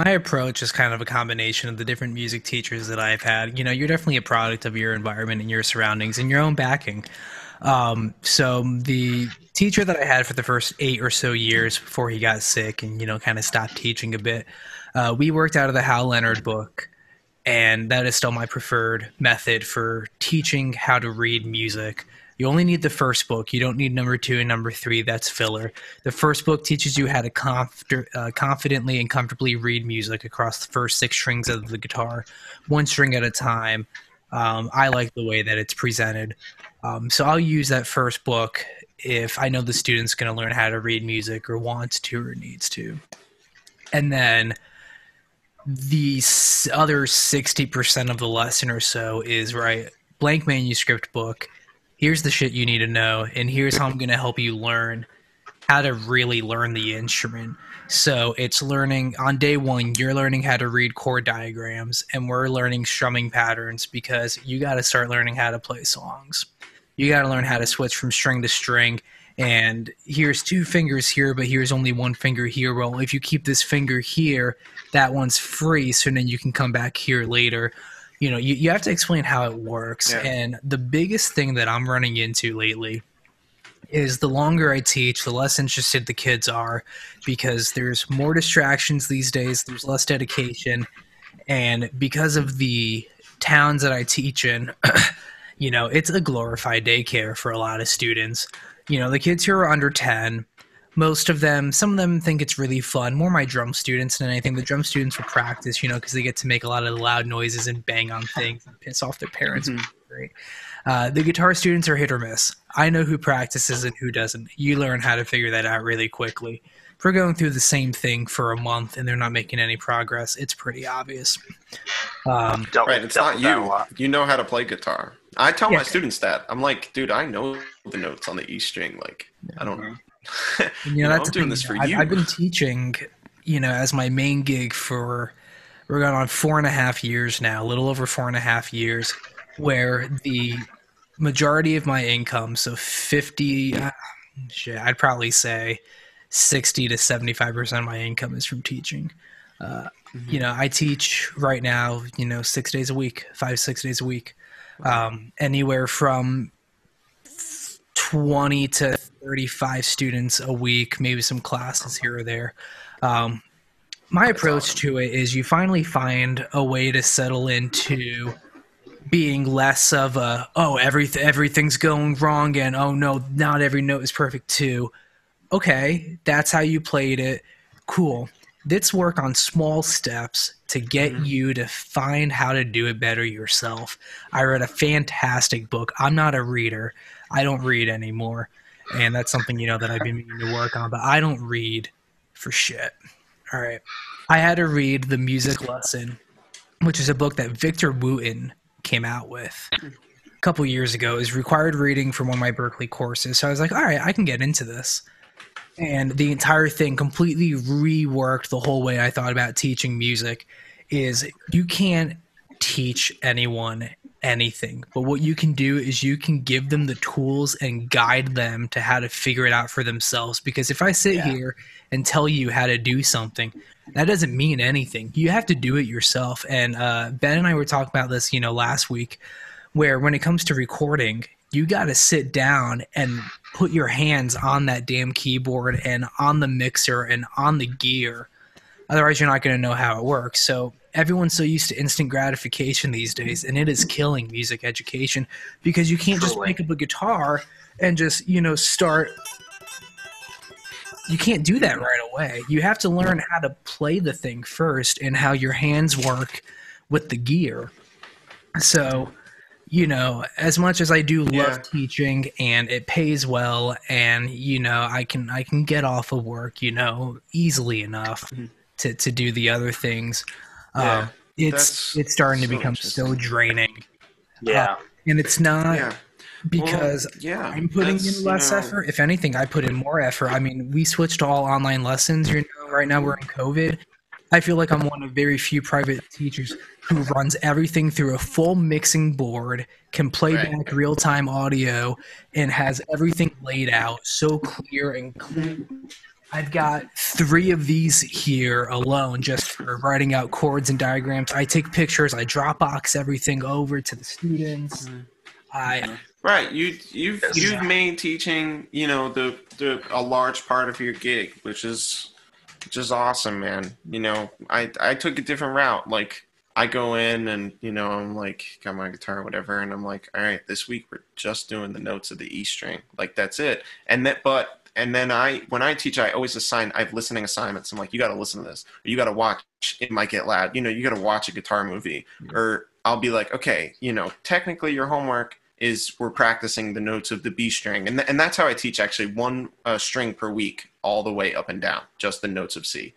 approach is kind of a combination of the different music teachers that I've had. You're definitely a product of your environment and your surroundings and your own backing. So the teacher that I had for the first 8 or so years before he got sick and, kind of stopped teaching a bit, we worked out of the Hal Leonard book. And that is still my preferred method for teaching how to read music. You only need the first book. You don't need number 2 and number 3. That's filler. The first book teaches you how to confidently and comfortably read music across the first 6 strings of the guitar, 1 string at a time. I like the way that it's presented. So I'll use that first book if I know the student's going to learn how to read music or wants to or needs to. And then the other 60% of the lesson or so is, right, blank manuscript book. Here's the shit you need to know, and here's how I'm going to help you learn how to really learn the instrument. So it's learning, on day 1, you're learning how to read chord diagrams, and we're learning strumming patterns because you got to start learning how to play songs. You got to learn how to switch from string to string. And here's 2 fingers here, but here's only 1 finger here. Well, if you keep this finger here, that one's free, so then you can come back here later. You have to explain how it works. Yeah. And the biggest thing that I'm running into lately is the longer I teach, the less interested the kids are because there's more distractions these days. There's less dedication. And because of the towns that I teach in, it's a glorified daycare for a lot of students. The kids who are under 10, most of them, some of them think it's really fun, more my drum students than anything. The drum students will practice, because they get to make a lot of loud noises and bang on things and piss off their parents. Mm-hmm. Great. The guitar students are hit or miss. I know who practices and who doesn't. You learn how to figure that out really quickly. If we're going through the same thing for a month and they're not making any progress, it's pretty obvious. Right, it's not you. You know how to play guitar. I tell my students that. I'm like, dude, I know the notes on the E string. Like, I don't know. That's I'm doing this for you. I've been teaching, as my main gig we're going on 4.5 years now, a little over 4.5 years, where the majority of my income, so 50, I'd probably say 60 to 75% of my income is from teaching. I teach right now, 6 days a week, 5-6 days a week. Anywhere from 20 to 35 students a week, maybe some classes here or there. My approach to it is you finally find a way to settle into being less of a, oh, everything's going wrong, and oh no, not every note is perfect too. Okay, that's how you played it. Cool. Let's work on small steps to get you to find how to do it better yourself. I read a fantastic book. I'm not a reader. I don't read anymore. And that's something, that I've been meaning to work on, but I don't read for shit. All right. I had to read The Music Lesson, which is a book that Victor Wooten came out with a couple years ago. It was required reading for one of my Berkeley courses. So I was like, all right, I can get into this. And the entire thing completely reworked the whole way I thought about teaching music. Is you can't teach anyone anything, but what you can do is you can give them the tools and guide them to how to figure it out for themselves. Because if I sit here and tell you how to do something, that doesn't mean anything. You have to do it yourself. And Ben and I were talking about this, last week, where when it comes to recording, you got to sit down and put your hands on that damn keyboard and on the mixer and on the gear. Otherwise, you're not going to know how it works. So everyone's so used to instant gratification these days, and it is killing music education because you can't just pick up a guitar and just, start. You can't do that right away. You have to learn how to play the thing first and how your hands work with the gear. So, as much as I do love teaching and it pays well and, I can get off of work, easily enough to do the other things. It's starting to become so draining. Yeah. And it's not because I'm putting in less effort. If anything, I put in more effort. I mean, we switched to all online lessons. Right now we're in COVID. I feel like I'm one of very few private teachers who runs everything through a full mixing board, can play back real-time audio, and has everything laid out so clear and clean. I've got 3 of these here alone just for writing out chords and diagrams. I take pictures. I Dropbox everything over to the students. You've made teaching, a large part of your gig, which is awesome, man. I took a different route. Like, I go in and, I'm like, got my guitar or whatever, and I'm like, all right, this week we're just doing the notes of the E string. Like, that's it. And then when I teach, I have listening assignments. I'm like, you got to listen to this. Or you got to watch, it might get loud. You got to watch a guitar movie. Or I'll be like, okay, technically your homework is we're practicing the notes of the B string. And that's how I teach, actually, one string per week, all the way up and down, just the notes of C.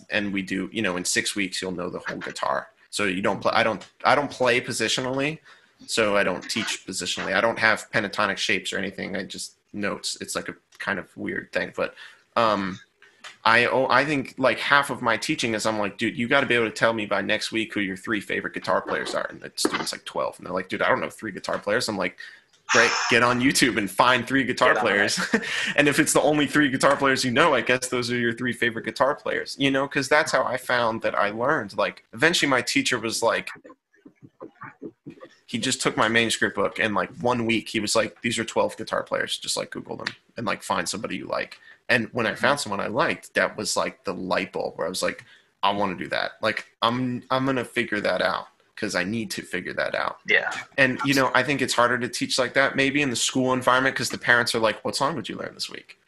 And we do, in 6 weeks, you'll know the whole guitar. So you don't play, I don't play positionally, so I don't teach positionally. I don't have pentatonic shapes or anything. I just notes. It's like a kind of weird thing. But I think like half of my teaching is I'm like, dude, you got to be able to tell me by next week who your 3 favorite guitar players are. And the student's like 12. And they're like, dude, I don't know 3 guitar players. I'm like, great, get on YouTube and find 3 guitar players. And if it's the only 3 guitar players I guess those are your 3 favorite guitar players, because that's how I found that I learned. Like, eventually my teacher was like, he just took my manuscript book and like 1 week, he was like, these are 12 guitar players. Just like Google them and like find somebody you like. And when I found someone I liked, that was like the light bulb where I was like, I want to do that. Like, I'm going to figure that out. Because I need to figure that out. Yeah. And, I think it's harder to teach like that maybe in the school environment because the parents are like, what song did you learn this week?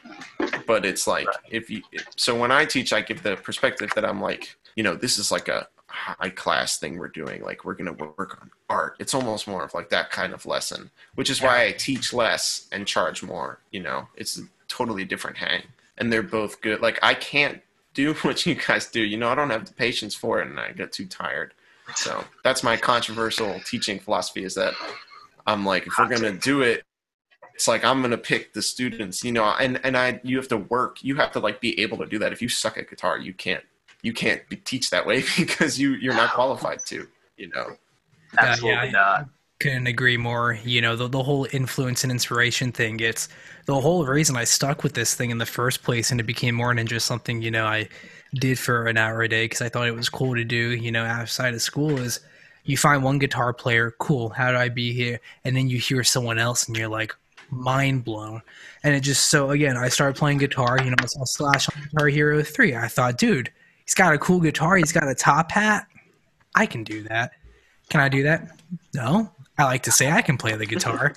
But it's like, so when I teach, I give the perspective that I'm like, this is like a high class thing we're doing. Like, we're going to work on art. It's almost more of like that kind of lesson, which is why I teach less and charge more. It's a totally different hang. And they're both good. Like, I can't do what you guys do. I don't have the patience for it and I get too tired. So that's my controversial teaching philosophy, is that I'm like, if we're going to do it, it's like, I'm going to pick the students, and you have to work, you have to like be able to do that. If you suck at guitar, you can't teach that way because you're not qualified to, Absolutely not. Couldn't agree more. The whole influence and inspiration thing, it's the whole reason I stuck with this thing in the first place, and it became more than just something, I did for an hour a day because I thought it was cool to do, outside of school. Is you find one guitar player, cool, how do I be here? And then you hear someone else and you're like, mind blown. And it just, so again, I started playing guitar, I saw Slash on Guitar Hero 3. I thought, dude, he's got a cool guitar, he's got a top hat. I can do that. Can I do that? No, I like to say I can play the guitar.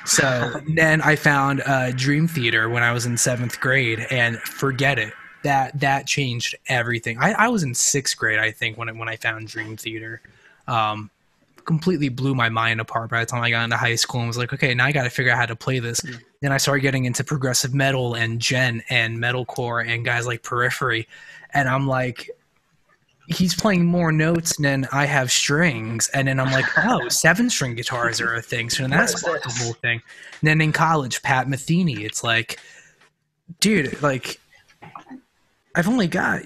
So then I found Dream Theater when I was in 7th grade, and forget it. That changed everything. I was in 6th grade, I think, when I found Dream Theater. Completely blew my mind apart by the time I got into high school and was like, okay, now I got to figure out how to play this. Then I started getting into progressive metal and gen and metalcore and guys like Periphery, and I'm like, he's playing more notes than I have strings. And then I'm like, oh, 7-string guitars are a thing. So then that's the whole thing. And then in college, Pat Metheny, it's like, dude, like, I've only got,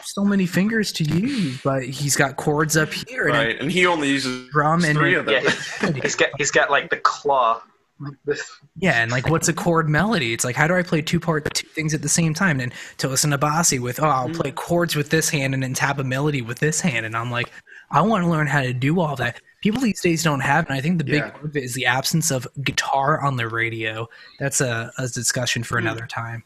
so many fingers to use, but he's got chords up here. Right, and he only uses drum and 3 of them. Yeah, he's got like the claw. Yeah, and like, what's a chord melody? It's like, how do I play two things at the same time? And to listen to Bassi with, I'll play chords with this hand and then tap a melody with this hand. And I'm like, I want to learn how to do all that. People these days don't have, and I think the big part of it is the absence of guitar on the radio. That's a discussion for another time.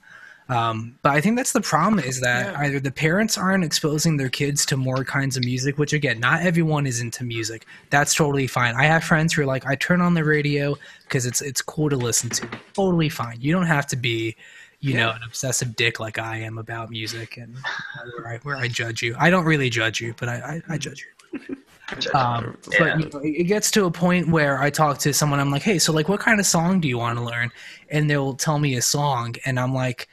But I think that's the problem, is that either the parents aren't exposing their kids to more kinds of music, which again, not everyone is into music. That's totally fine. I have friends who are like, I turn on the radio because it's cool to listen to. Totally fine. You don't have to be, an obsessive dick like I am about music and where I judge you. I don't really judge you, but I judge you. But it gets to a point where I talk to someone, I'm like, hey, so like, what kind of song do you want to learn? And they'll tell me a song, and I'm like,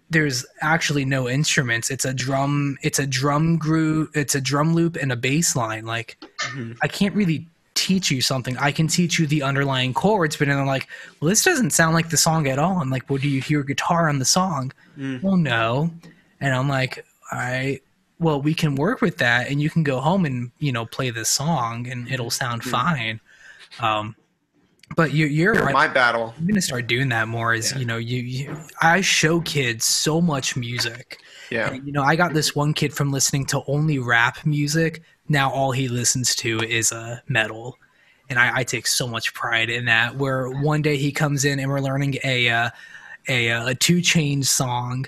there's actually no instruments. It's a drum groove, it's a drum loop and a bass line. Like, I can't really teach you something. I can teach you the underlying chords, but then I'm like, well, this doesn't sound like the song at all. I'm like, well, do you hear guitar on the song? Well, no. And I'm like, all right, well, we can work with that, and you can go home and, play this song, and it'll sound fine. But you're right. My battle. I'm gonna start doing that more. I show kids so much music. Yeah. And, I got this one kid from listening to only rap music. Now all he listens to is metal, and I take so much pride in that. Where one day he comes in and we're learning a 2 Chainz song,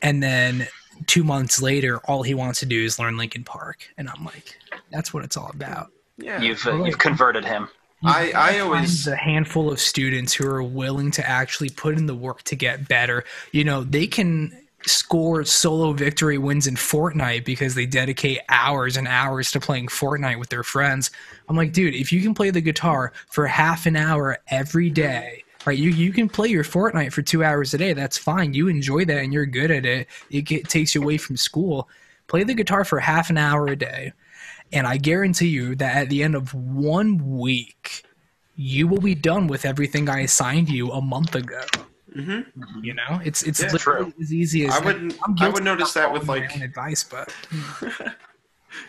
and then 2 months later, all he wants to do is learn Linkin Park, and I'm like, that's what it's all about. Yeah. You've converted him. I always find a handful of students who are willing to actually put in the work to get better. They can score solo victory wins in Fortnite because they dedicate hours and hours to playing Fortnite with their friends. I'm like, dude, if you can play the guitar for half an hour every day, right? You can play your Fortnite for 2 hours a day. That's fine. You enjoy that and you're good at it. It takes you away from school. Play the guitar for half an hour a day. And I guarantee you that at the end of 1 week, you will be done with everything I assigned you a month ago. It's literally as easy as I would notice that with like advice, but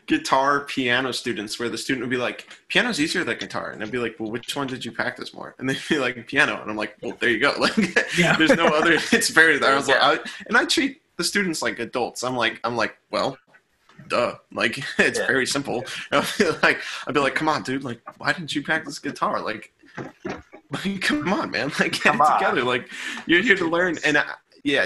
guitar, piano students, where the student would be like, piano's easier than guitar, and I'd be like, well, which one did you practice more? And they'd be like, piano, and I'm like, well, there you go. Like, there's no other. It's very. I was like, and I treat the students like adults. I'm like, well, duh. Like, it's very simple. I'd be like, come on, dude. Like, why didn't you practice guitar? Like, come on, man. Like, get it together. Like, you're here to learn. And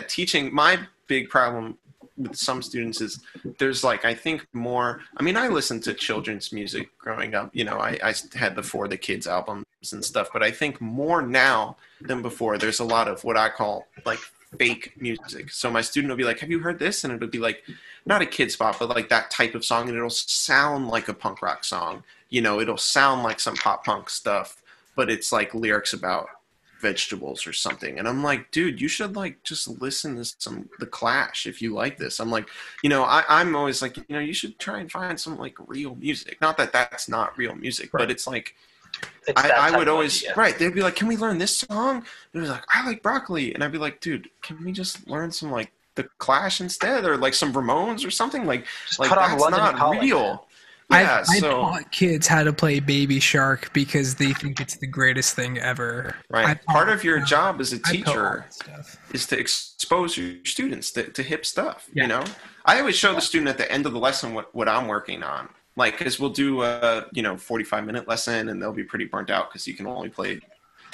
teaching. My big problem with some students is there's like, I think more. I mean, I listened to children's music growing up. I had the For the Kids albums and stuff. But I think more now than before, there's a lot of what I call like fake music. So my student will be like, have you heard this? And it'll be like, not a kid spot, but like that type of song. And it'll sound like a punk rock song. It'll sound like some pop punk stuff, but it's like lyrics about vegetables or something. And I'm like, dude, you should like just listen to The Clash if you like this. I'm like, I'm always like, you should try and find some like real music. Not that that's not real music, but it's like, I would always, they'd be like, can we learn this song? And they'd be like, I like broccoli. And I'd be like, dude, can we just learn some like The Clash instead, or like some Ramones or something? Like that's not real. Yeah, I taught kids how to play Baby Shark because they think it's the greatest thing ever. Right. Part of your job as a teacher is to expose your students to hip stuff. Yeah. I always show the student at the end of the lesson what I'm working on. Like, because we'll do a 45-minute lesson, and they'll be pretty burnt out because you can only play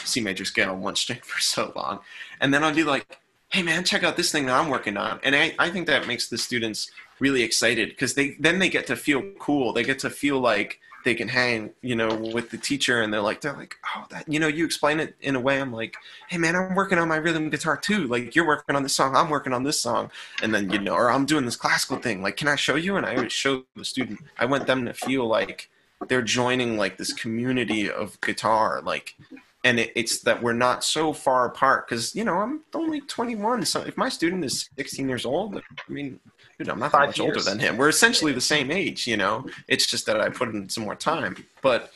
C major scale on 1 string for so long. And then I'll be like, hey man, check out this thing that I'm working on. And I think that makes the students really excited because then they get to feel cool. They get to feel like they can hang, with the teacher, and they're like, oh, that, you explain it in a way. I'm like, hey man, I'm working on my rhythm guitar too. Like, you're working on this song, I'm working on this song. And then, or I'm doing this classical thing. Like, can I show you? And I always show the student. I want them to feel like they're joining like this community of guitar. Like, and it's that we're not so far apart, because, I'm only 21. So if my student is 16 years old, I mean, I'm not that much older than him. We're essentially the same age, It's just that I put in some more time. But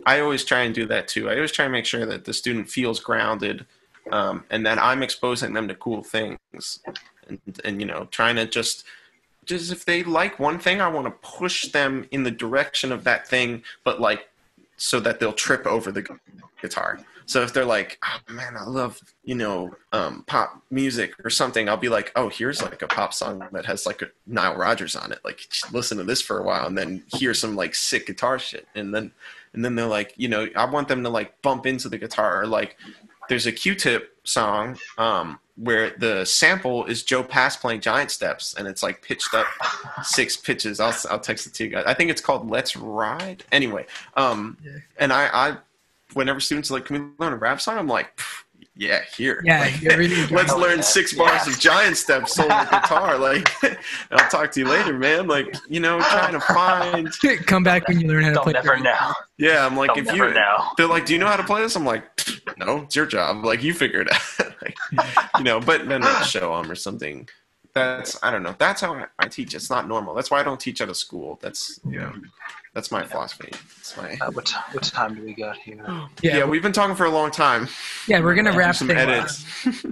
I always try and do that too. I always try and make sure that the student feels grounded, and that I'm exposing them to cool things. And trying to just if they like one thing, I want to push them in the direction of that thing, but like so that they'll trip over the guitar. So if they're like, oh man, I love, pop music or something, I'll be like, oh, here's like a pop song that has like a Nile Rodgers on it. Like, listen to this for a while and then hear some like sick guitar shit. And then they're like, I want them to like bump into the guitar. Or like, there's a Q-Tip song where the sample is Joe Pass playing Giant Steps, and it's like pitched up 6 pitches. I'll text it to you guys. I think it's called Let's Ride. Anyway, and I whenever students are like, can we learn a rap song? I'm like, yeah, here. Yeah, like, let's learn 6 bars of Giant Steps solo guitar. Like, I'll talk to you later, man. Like, trying to find. Come back when you learn how to play. Never know. Yeah, I'm like, They'll they're like, do you know how to play this? I'm like, no, it's your job. Like, you figure it out. Like, but then I'll show them or something. I don't know. That's how I teach. It's not normal. That's why I don't teach at a school. That's my philosophy. It's my. What time do we got here? Yeah, we've been talking for a long time. Yeah, we're gonna wrap some things edits.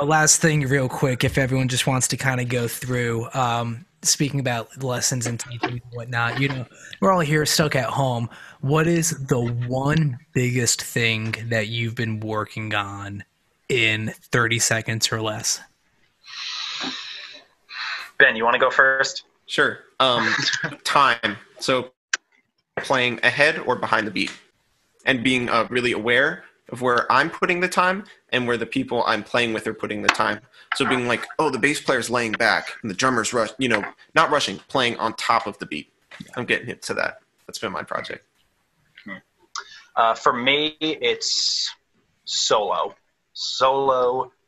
Last thing, real quick, if everyone just wants to kind of go through. Speaking about lessons and teaching and whatnot, we're all here stuck at home. What is the one biggest thing that you've been working on in 30 seconds or less? Ben, you want to go first? Sure. Time. So playing ahead or behind the beat, and being really aware of where I'm putting the time and where the people I'm playing with are putting the time. So being like, oh, the bass player's laying back and the drummer's not rushing, playing on top of the beat. I'm getting hit to that. That's been my project. For me, it's solo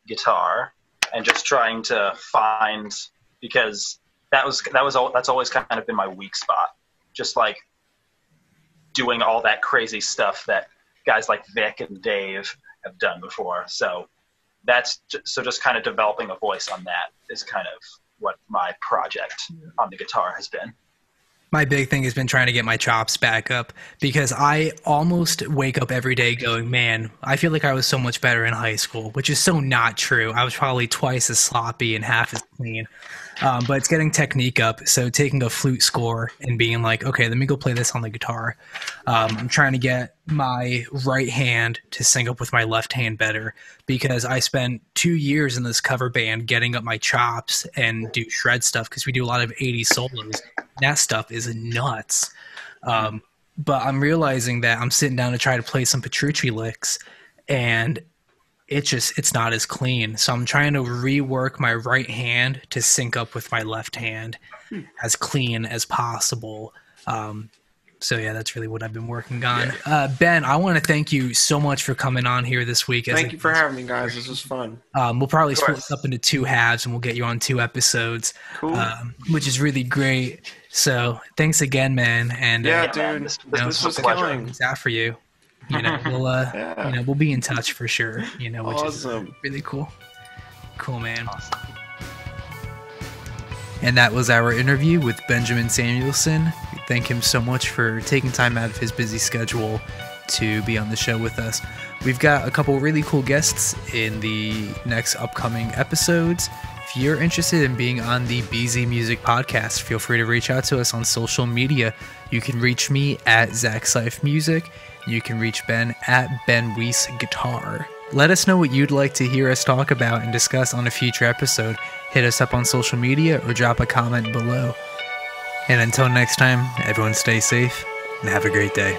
guitar, and just trying to find, because that's always kind of been my weak spot. Just like doing all that crazy stuff that guys like Vic and Dave have done before. So just kind of developing a voice on that is kind of what my project on the guitar has been. My big thing has been trying to get my chops back up, because I almost wake up every day going, man, I feel like I was so much better in high school, which is so not true. I was probably twice as sloppy and half as clean. But it's getting technique up. So taking a flute score and being like, okay, let me go play this on the guitar. I'm trying to get my right hand to sync up with my left hand better, because I spent 2 years in this cover band getting up my chops and do shred stuff, because we do a lot of 80s solos. That stuff is nuts. But I'm realizing that I'm sitting down to try to play some Petrucci licks, and it's not as clean. So I'm trying to rework my right hand to sync up with my left hand as clean as possible. So yeah, that's really what I've been working on. Yeah. Ben, I want to thank you so much for coming on here this week. Thank you for having me, guys. This was fun. We'll probably split this up into 2 halves, and we'll get you on 2 episodes, cool. Which is really great. So thanks again, man. And yeah, dude, this was killing. Out for you. We'll be in touch for sure. Which awesome. Is really cool. Cool, man. Awesome. And that was our interview with Benjamin Samuelson. We thank him so much for taking time out of his busy schedule to be on the show with us. We've got a couple really cool guests in the next upcoming episodes. If you're interested in being on the BZ Music Podcast, feel free to reach out to us on social media. You can reach me at Zach Seif Music. You can reach Ben at Ben Weise Guitar. Let us know what you'd like to hear us talk about and discuss on a future episode. Hit us up on social media or drop a comment below. And until next time, everyone stay safe and have a great day.